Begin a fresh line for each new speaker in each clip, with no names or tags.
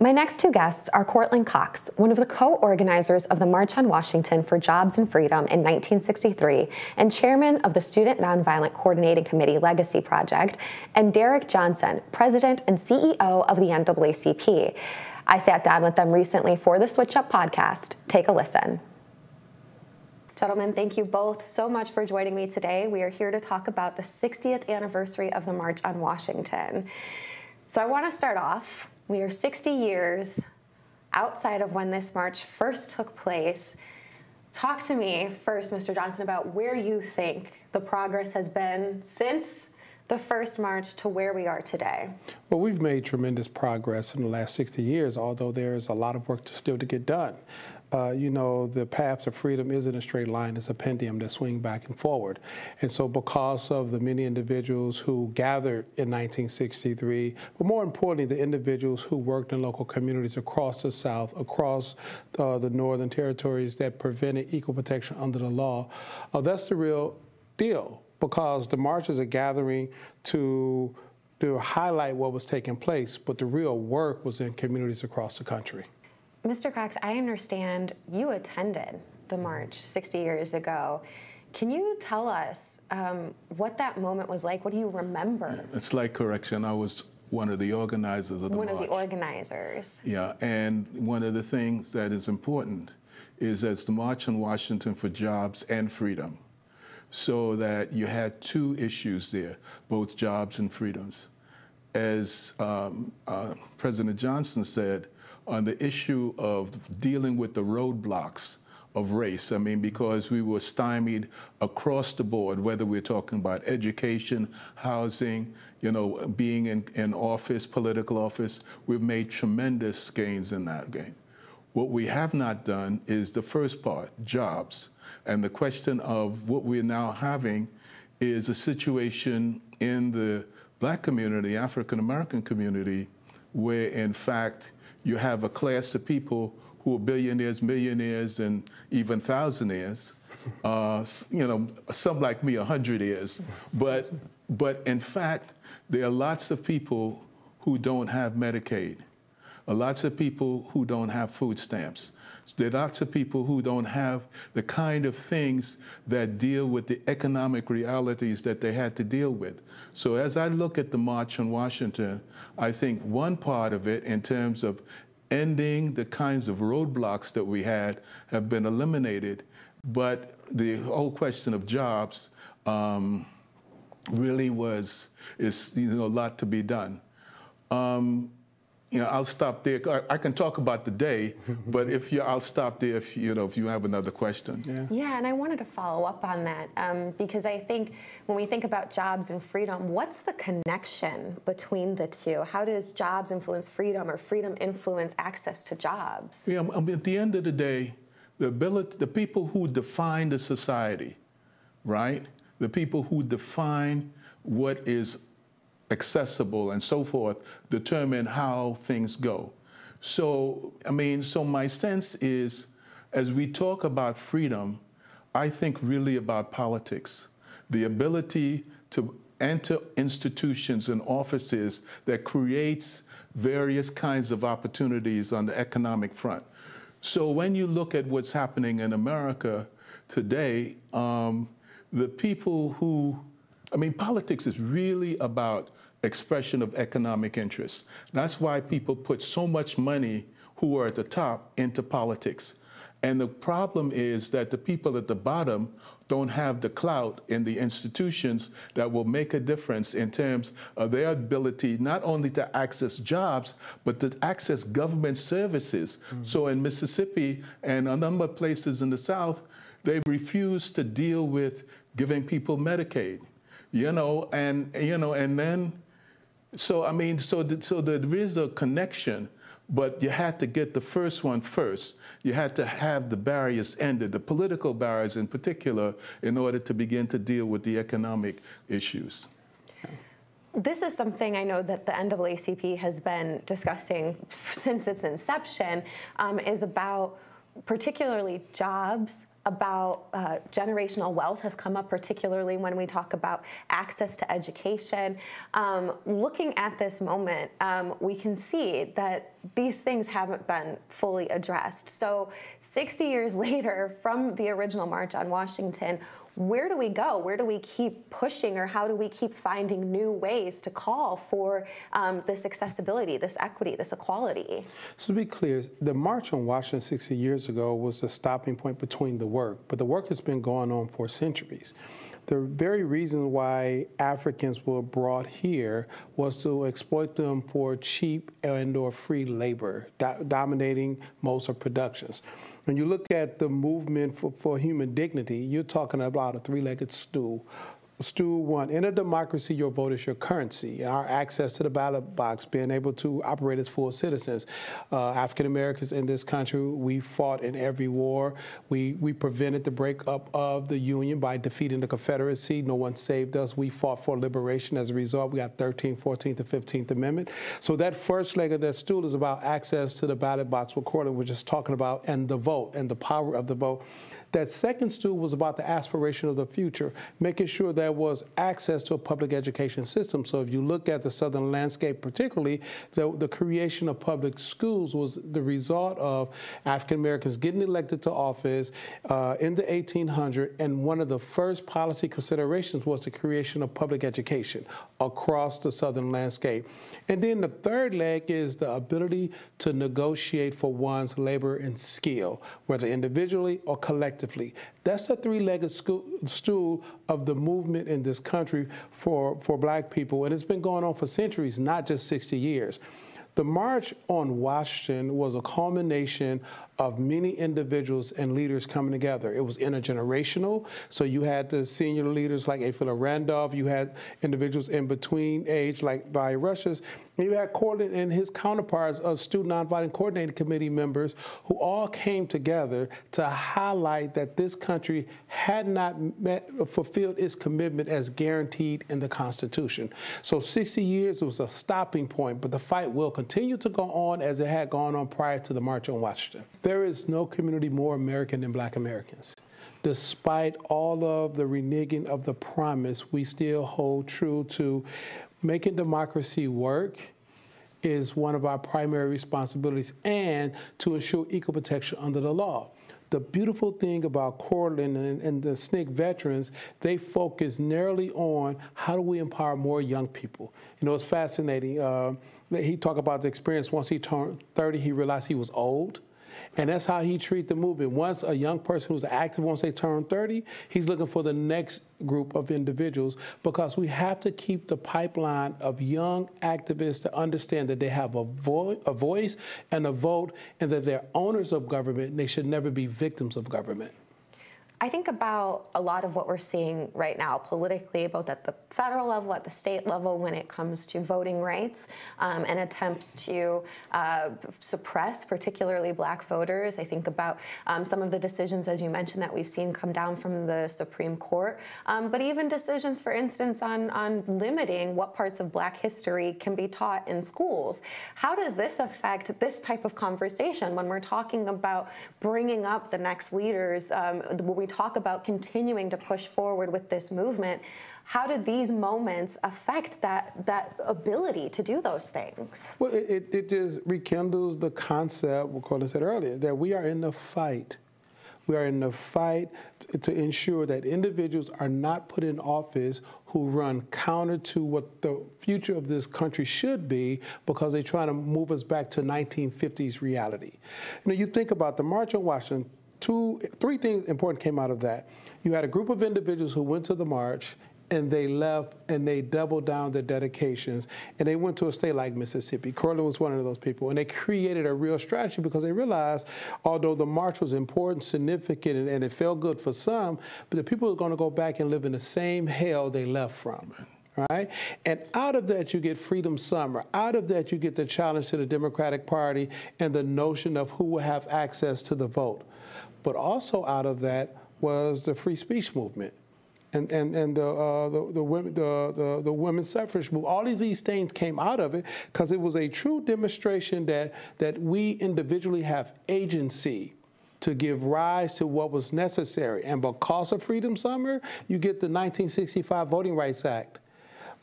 My next two guests are Courtland Cox, one of the co-organizers of the March on Washington for Jobs and Freedom in 1963 and chairman of the Student Nonviolent Coordinating Committee Legacy Project, and Derrick Johnson, president and CEO of the NAACP. I sat down with them recently for the Switch Up podcast. Take a listen. Gentlemen, thank you both so much for joining me today. We are here to talk about the 60th anniversary of the March on Washington. So I want to start off. We are 60 years outside of when this march first took place. Talk to me first, Mr. Johnson, about where you think the progress has been since the first march to where we are today.
Well, we've made tremendous progress in the last 60 years, although there's a lot of work still to get done. You know, the path to freedom isn't a straight line. It's a pendulum that swings back and forward. And so because of the many individuals who gathered in 1963, but more importantly, the individuals who worked in local communities across the South, across the Northern territories that prevented equal protection under the law, that's the real deal, because the marches are gathering to highlight what was taking place, but the real work was in communities across the country.
Mr. Cox, I understand you attended the march 60 years ago. Can you tell us what that moment was like? What do you remember?
It's like correction. I was one of the organizers of the march.
One of the organizers.
Yeah, and one of the things that is important is that it's the March on Washington for Jobs and Freedom, so that you had two issues there, both jobs and freedoms. As President Johnson said, on the issue of dealing with the roadblocks of race. I mean, because we were stymied across the board, whether we're talking about education, housing, you know, being in office, political office, we've made tremendous gains in that game. What we have not done is the first part, jobs. And the question of what we're now having is a situation in the Black community, African-American community, where in fact, you have a class of people who are billionaires, millionaires, and even thousandaires. You know, some like me, 100-years. But in fact, there are lots of people who don't have Medicaid. Lots of people who don't have food stamps. There are lots of people who don't have the kind of things that deal with the economic realities that they had to deal with. So as I look at the March on Washington, I think one part of it, in terms of ending the kinds of roadblocks that we had, have been eliminated. But the whole question of jobs really is a lot to be done. You know, I'll stop there. I can talk about the day, but I'll stop there if you have another question.
Yeah, and I wanted to follow up on that because I think when we think about jobs and freedom, what's the connection between the two? How does jobs influence freedom, or freedom influence access to jobs?
Yeah, I mean, at the end of the day, the people who define the society, right? The people who define what is accessible and so forth, determine how things go. So, I mean, so my sense is, as we talk about freedom, I think really about politics, the ability to enter institutions and offices that creates various kinds of opportunities on the economic front. So when you look at what's happening in America today, the people who, I mean, politics is really about expression of economic interests. That's why people put so much money who are at the top into politics. And the problem is that the people at the bottom don't have the clout in the institutions that will make a difference in terms of their ability not only to access jobs, but to access government services. So in Mississippi and a number of places in the South, they refuse to deal with giving people Medicaid, and then, so I mean, so there is a connection, but you had to get the first one first. You had to have the barriers ended, the political barriers in particular, in order to begin to deal with the economic issues.
This is something I know that the NAACP has been discussing since its inception, is about particularly jobs about generational wealth has come up, particularly when we talk about access to education. Looking at this moment, we can see that these things haven't been fully addressed. So 60 years later from the original March on Washington, where do we go? Where do we keep pushing, or how do we keep finding new ways to call for this accessibility, this equity, this equality?
So to be clear, the March on Washington 60 years ago was the stopping point between the work, but the work has been going on for centuries. The very reason why Africans were brought here was to exploit them for cheap and or free labor, dominating most of productions. When you look at the movement for human dignity, you're talking about a three-legged stool. Stool one, in a democracy, your vote is your currency. Our access to the ballot box, being able to operate as full citizens. African Americans in this country, we fought in every war. We prevented the breakup of the Union by defeating the Confederacy. No one saved us. We fought for liberation. As a result, we got 13th, 14th, and 15th Amendment. So that first leg of that stool is about access to the ballot box, what Courtland was just talking about, and the vote and the power of the vote. That second stool was about the aspiration of the future, making sure there was access to a public education system. So if you look at the Southern landscape particularly, the creation of public schools was the result of African Americans getting elected to office in the 1800s, and one of the first policy considerations was the creation of public education across the Southern landscape. And then the third leg is the ability to negotiate for one's labor and skill, whether individually or collectively. That's a three-legged stool of the movement in this country for black people, and it's been going on for centuries, not just 60 years. The March on Washington was a culmination of many individuals and leaders coming together. It was intergenerational, so you had the senior leaders like Philip Randolph, you had individuals in between age like Barry Rushes, and you had Courtland and his counterparts of Student Nonviolent Coordinating Committee members who all came together to highlight that this country had not fulfilled its commitment as guaranteed in the Constitution. So 60 years was a stopping point, but the fight will continue to go on as it had gone on prior to the March on Washington. There is no community more American than black Americans. Despite all of the reneging of the promise, we still hold true to making democracy work is one of our primary responsibilities, and to ensure equal protection under the law. The beautiful thing about Courtland and the SNCC veterans, they focus narrowly on how do we empower more young people. You know, it's fascinating. He talked about the experience once he turned 30, he realized he was old. And that's how he treats the movement. Once a young person who's active, once they turn 30, he's looking for the next group of individuals, because we have to keep the pipeline of young activists to understand that they have a voice and a vote, and that they're owners of government, and they should never be victims of government.
I think about a lot of what we're seeing right now politically, both at the federal level, at the state level, when it comes to voting rights and attempts to suppress particularly black voters. I think about some of the decisions, as you mentioned, that we've seen come down from the Supreme Court, but even decisions, for instance, on limiting what parts of black history can be taught in schools. How does this affect this type of conversation when we're talking about bringing up the next leaders, when we talk about continuing to push forward with this movement? How do these moments affect that ability to do those things? Well,
it just rekindles the concept, what Courtland said earlier, that we are in the fight. We are in the fight to ensure that individuals are not put in office who run counter to what the future of this country should be, because they're trying to move us back to 1950s reality. You know, you think about the March on Washington, three things important came out of that. You had a group of individuals who went to the march, and they left, and they doubled down their dedications, and they went to a state like Mississippi. Courtland was one of those people, and they created a real strategy, because they realized, although the march was important, significant, and it felt good for some, but the people are going to go back and live in the same hell they left from. Right? And out of that, you get Freedom Summer. Out of that, you get the challenge to the Democratic Party and the notion of who will have access to the vote. But also out of that was the free speech movement and the women's suffrage movement. All of these things came out of it because it was a true demonstration that we individually have agency to give rise to what was necessary. And because of Freedom Summer, you get the 1965 Voting Rights Act.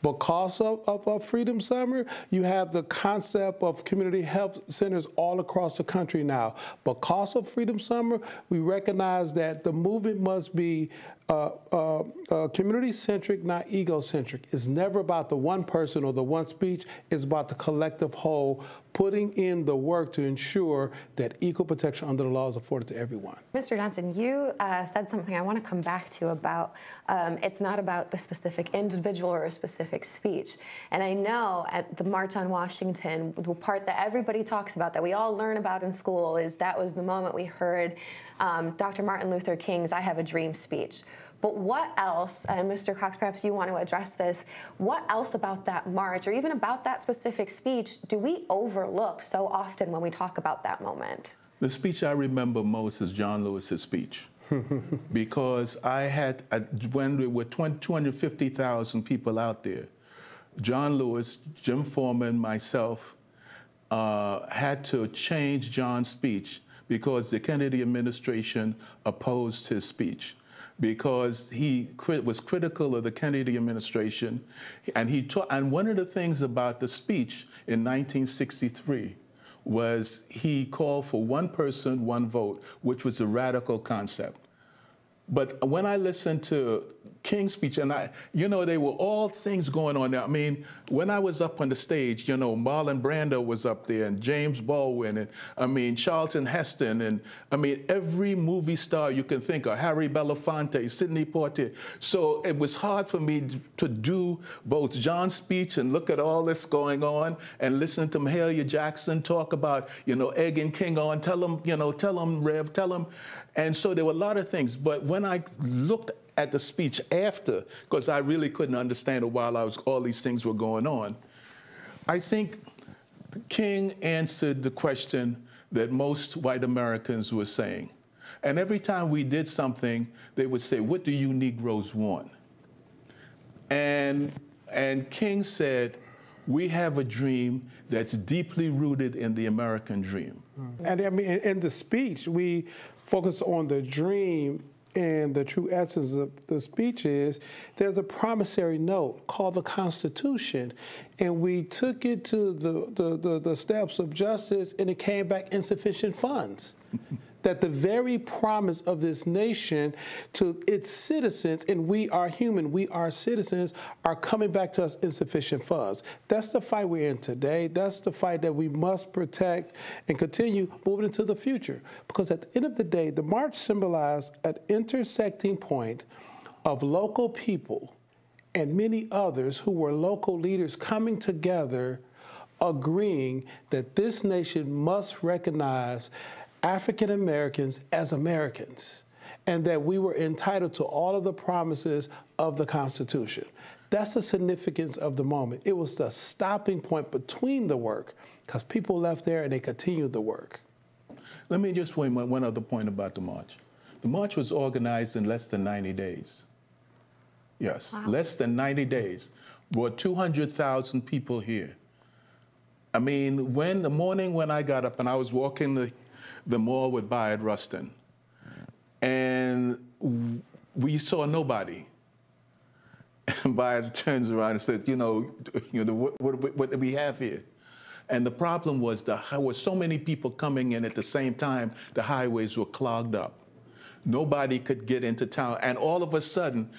Because of Freedom Summer, you have the concept of community health centers all across the country now. Because of Freedom Summer, we recognize that the movement must be community-centric, not egocentric. It's never about the one person or the one speech. It's about the collective whole, putting in the work to ensure that equal protection under the law is afforded to everyone.
Mr. Johnson, you said something I want to come back to about it's not about the specific individual or a specific speech. And I know at the March on Washington, the part that everybody talks about, that we all learn about in school, is that was the moment we heard Dr. Martin Luther King's I Have a Dream speech. But what else, and Mr. Cox, perhaps you want to address this, what else about that march or even about that specific speech do we overlook so often when we talk about that moment?
The speech I remember most is John Lewis's speech. Because when there were 250,000 people out there, John Lewis, Jim Foreman, myself, had to change John's speech because the Kennedy administration opposed his speech, because he was critical of the Kennedy administration. And one of the things about the speech in 1963 was he called for one person, one vote, which was a radical concept. But when I listened to King's speech, and there were all things going on there. I mean, when I was up on the stage, Marlon Brando was up there, and James Baldwin, and Charlton Heston, and every movie star you can think of, Harry Belafonte, Sidney Poitier. So it was hard for me to do both John's speech and look at all this going on, and listen to Mahalia Jackson talk about, egging King on, tell him, Rev, tell him. And so there were a lot of things. But when I looked at the speech after, because I really couldn't understand it while all these things were going on, I think King answered the question that most white Americans were saying. And every time we did something, they would say, "What do you Negroes want?" And King said, "We have a dream that's deeply rooted in the American dream."
And in the speech, we focus on the dream, and the true essence of the speech is there's a promissory note called the Constitution, and we took it to the steps of justice, and it came back insufficient funds. That the very promise of this nation to its citizens, and we are human, we are citizens, are coming back to us insufficient funds. That's the fight we're in today. That's the fight that we must protect and continue moving into the future. Because at the end of the day, the march symbolized an intersecting point of local people and many others who were local leaders coming together, agreeing that this nation must recognize African Americans as Americans, and that we were entitled to all of the promises of the Constitution. That's the significance of the moment. It was the stopping point between the work, because people left there and they continued the work.
Let me just point one other point about the march. The march was organized in less than 90 days. Yes, wow. Less than 90 days. Brought 200,000 people here. The morning when I got up and I was walking the mall with Bayard Rustin, and we saw nobody. And Bayard turns around and said, what do we have here? And the problem was there were so many people coming in at the same time, the highways were clogged up. Nobody could get into town. And all of a sudden,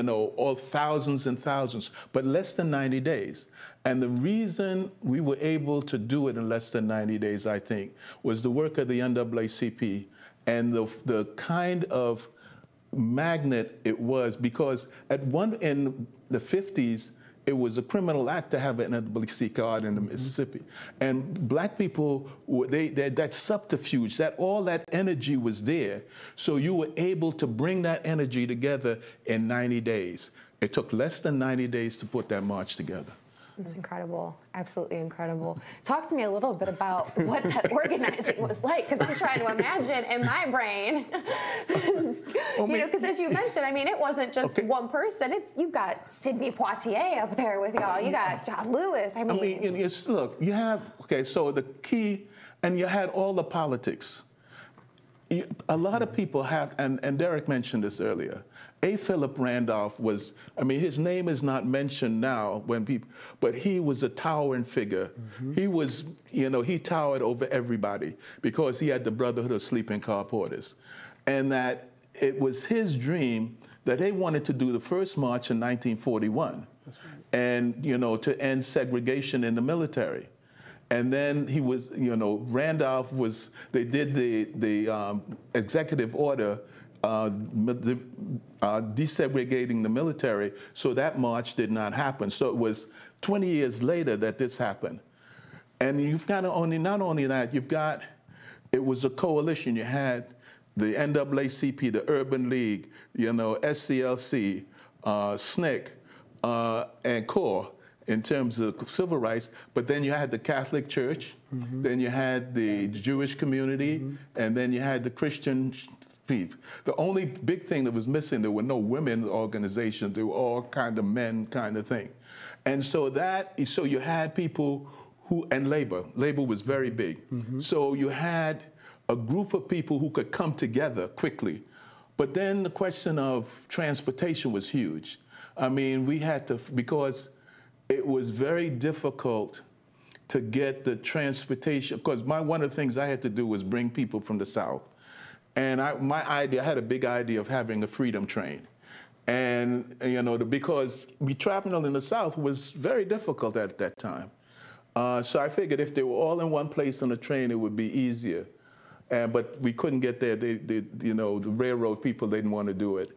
all thousands and thousands, but less than 90 days. And the reason we were able to do it in less than 90 days, I think, was the work of the NAACP and the kind of magnet it was, because in the 50s, it was a criminal act to have an NAACP card in the Mississippi. And black people, that subterfuge, all that energy was there. So you were able to bring that energy together in 90 days. It took less than 90 days to put that march together.
It's incredible, absolutely incredible. Talk to me a little bit about what that organizing was like, because I'm trying to imagine in my brain, because as you mentioned, it wasn't just one person. You got Sidney Poitier up there with y'all. You got John Lewis.
Look, you have, so the key, and you had all the politics. A lot of people have, and Derrick mentioned this earlier, A. Philip Randolph was, I mean, his name is not mentioned now when people, but he was a towering figure. He was, you know, he towered over everybody because he had the Brotherhood of Sleeping Car Porters. And that it was his dream that they wanted to do the first march in 1941, and, you know, to end segregation in the military. And then he was, you know, Randolph was, they did the executive order desegregating the military, so that march did not happen. So it was 20 years later that this happened. And you've got not only that, you've got, it was a coalition. You had the NAACP, the Urban League, you know, SCLC, SNCC, and CORE, in terms of civil rights, but then you had the Catholic Church, then you had the Jewish community, and then you had the Christian people. The only big thing that was missing, there were no women organizations, they were all kind of men kind of thing. And so so you had people who, and labor was very big. So you had a group of people who could come together quickly. But then the question of transportation was huge. I mean, we had to, because it was very difficult to get the transportation, because one of the things I had to do was bring people from the South. And I had a big idea of having a freedom train. And, you know, because traveling in the South was very difficult at that time. So I figured if they were all in one place on the train, it would be easier. But we couldn't get there. You know, the railroad people didn't want to do it.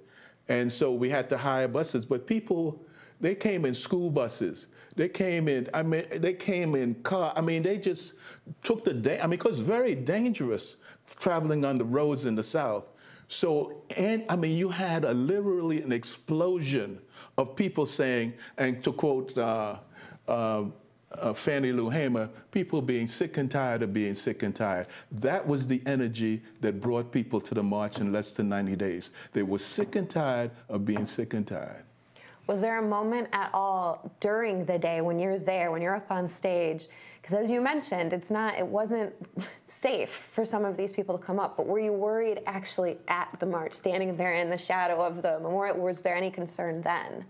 And so we had to hire buses. But people, they came in school buses. They came in, I mean, they came in car. I mean, they just took the day. I mean, because it's very dangerous traveling on the roads in the South. So, and I mean, you had literally an explosion of people saying, and to quote Fannie Lou Hamer, people being sick and tired of being sick and tired. That was the energy that brought people to the march in less than 90 days. They were sick and tired of being sick and tired.
Was there a moment at all during the day when you're there, when you're up on stage? Because as you mentioned, it wasn't safe for some of these people to come up, but were you worried actually at the march, standing there in the shadow of the memorial? Was there any concern then?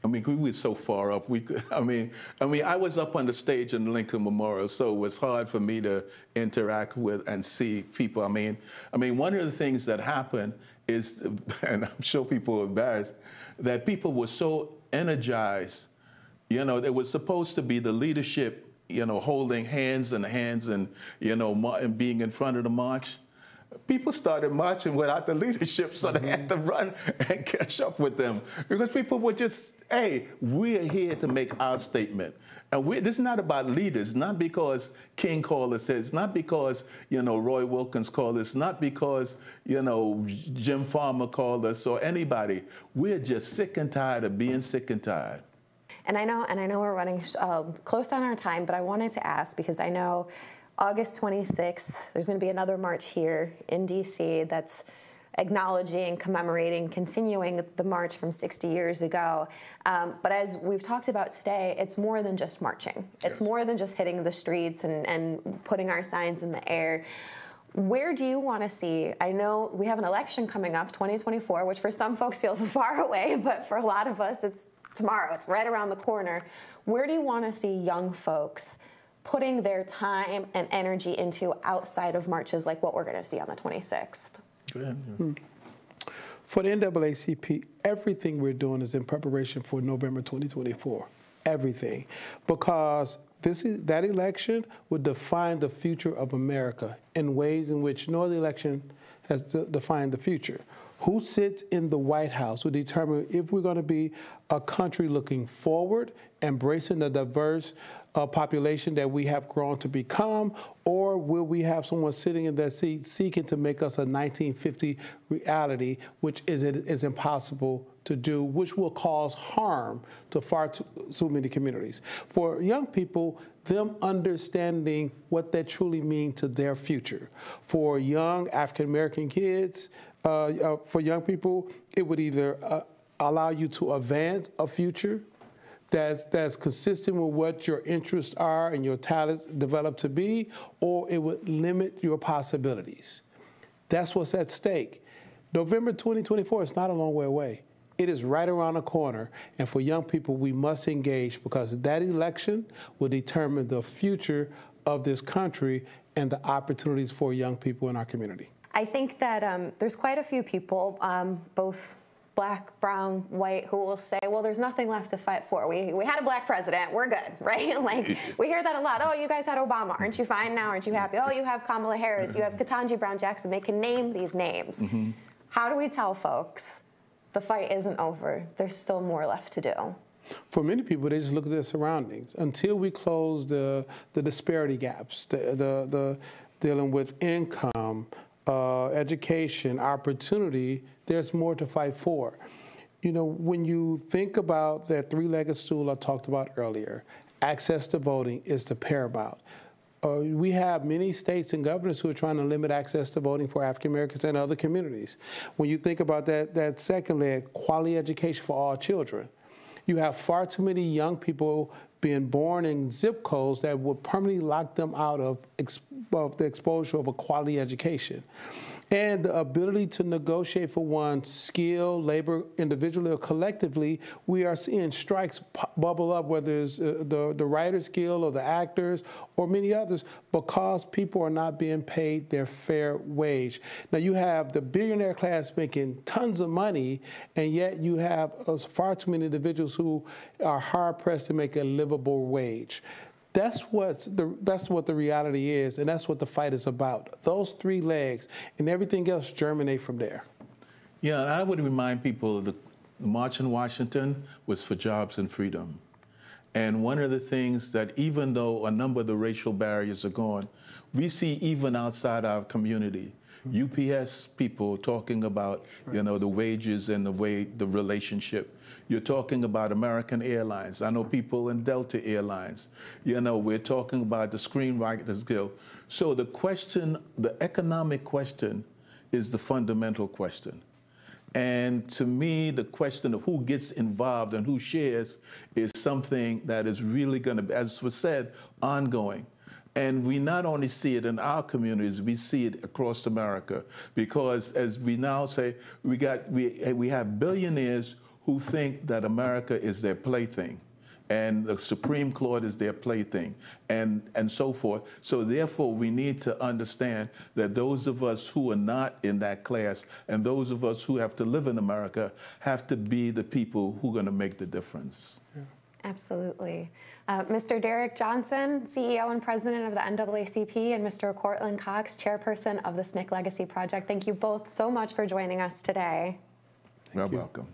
I mean, we were so far up. I mean, I was up on the stage in the Lincoln Memorial, so it was hard for me to interact with and see people. I mean, one of the things that happened is, and I'm sure people were embarrassed, that people were so energized. You know, it was supposed to be the leadership, you know, holding hands and, you know, and being in front of the march. People started marching without the leadership, so they had to run and catch up with them. Because people were just, hey, we're here to make our statement. And this is not about leaders, not because King called us, it's not because, you know, Roy Wilkins called us, not because, you know, Jim Farmer called us or anybody. We're just sick and tired of being sick and tired.
And I know we're running close on our time, but I wanted to ask, because I know August 26th, there's going to be another march here in D.C. that's acknowledging, commemorating, continuing the march from 60 years ago. But as we've talked about today, it's more than just marching. It's more than just hitting the streets and putting our signs in the air. Where do you want to see? I know we have an election coming up, 2024, which for some folks feels far away, but for a lot of us, it's tomorrow. It's right around the corner. Where do you want to see young folks putting their time and energy into outside of marches like what we're going to see on the 26th?
Go ahead.
For the NAACP, everything we're doing is in preparation for November 2024. Everything. Because that election would define the future of America in ways in which no other election has defined the future. Who sits in the White House will determine if we're going to be a country looking forward, embracing the diverse population that we have grown to become, or will we have someone sitting in that seat seeking to make us a 1950 reality, which is impossible to do, which will cause harm to far too many communities. For young people, them understanding what that truly means to their future. For young African-American kids, for young people, it would either allow you to advance a future that's consistent with what your interests are and your talents develop to be, or it would limit your possibilities. That's what's at stake. November 2024 is not a long way away. It is right around the corner, and for young people, we must engage because that election will determine the future of this country and the opportunities for young people in our community.
I think that there's quite a few people, both black, brown, white, who will say, well, there's nothing left to fight for. We had a black president, we're good, right? Like, we hear that a lot. Oh, you guys had Obama, aren't you fine now? Aren't you happy? Oh, you have Kamala Harris, you have Ketanji Brown Jackson. They can name these names. Mm-hmm. How do we tell folks the fight isn't over? There's still more left to do.
For many people, they just look at their surroundings. Until we close the disparity gaps, the dealing with income, education, opportunity, there's more to fight for. You know, when you think about that three-legged stool I talked about earlier, access to voting is the paramount. We have many states and governors who are trying to limit access to voting for African Americans and other communities. When you think about that second leg, quality education for all children, you have far too many young people being born in zip codes that would permanently lock them out of the exposure of a quality education. And the ability to negotiate for one's skill, labor, individually or collectively, we are seeing strikes bubble up, whether it's the writer's guild or the actors or many others, because people are not being paid their fair wage. Now you have the billionaire class making tons of money, and yet you have far too many individuals who are hard-pressed to make a livable wage. That's what the reality is, and that's what the fight is about. Those three legs, and everything else germinate from there.
Yeah, and I would remind people the March in Washington was for jobs and freedom. And one of the things that even though a number of the racial barriers are gone, we see even outside our community, UPS people talking about, you know, the wages and the relationship. You're talking about American Airlines. I know people in Delta Airlines. You know, we're talking about the Screenwriters Guild. So the question, the economic question, is the fundamental question. And to me, the question of who gets involved and who shares is something that is really going to, as was said, ongoing. And we not only see it in our communities, we see it across America. Because as we now say, we have billionaires who think that America is their plaything, and the Supreme Court is their plaything, and so forth. So therefore, we need to understand that those of us who are not in that class, and those of us who have to live in America, have to be the people who are going to make the difference.
Yeah.
Absolutely. Mr. Derrick Johnson, CEO and President of the NAACP, and Mr. Courtland Cox, Chairperson of the SNCC Legacy Project, thank you both so much for joining us today.
You're welcome.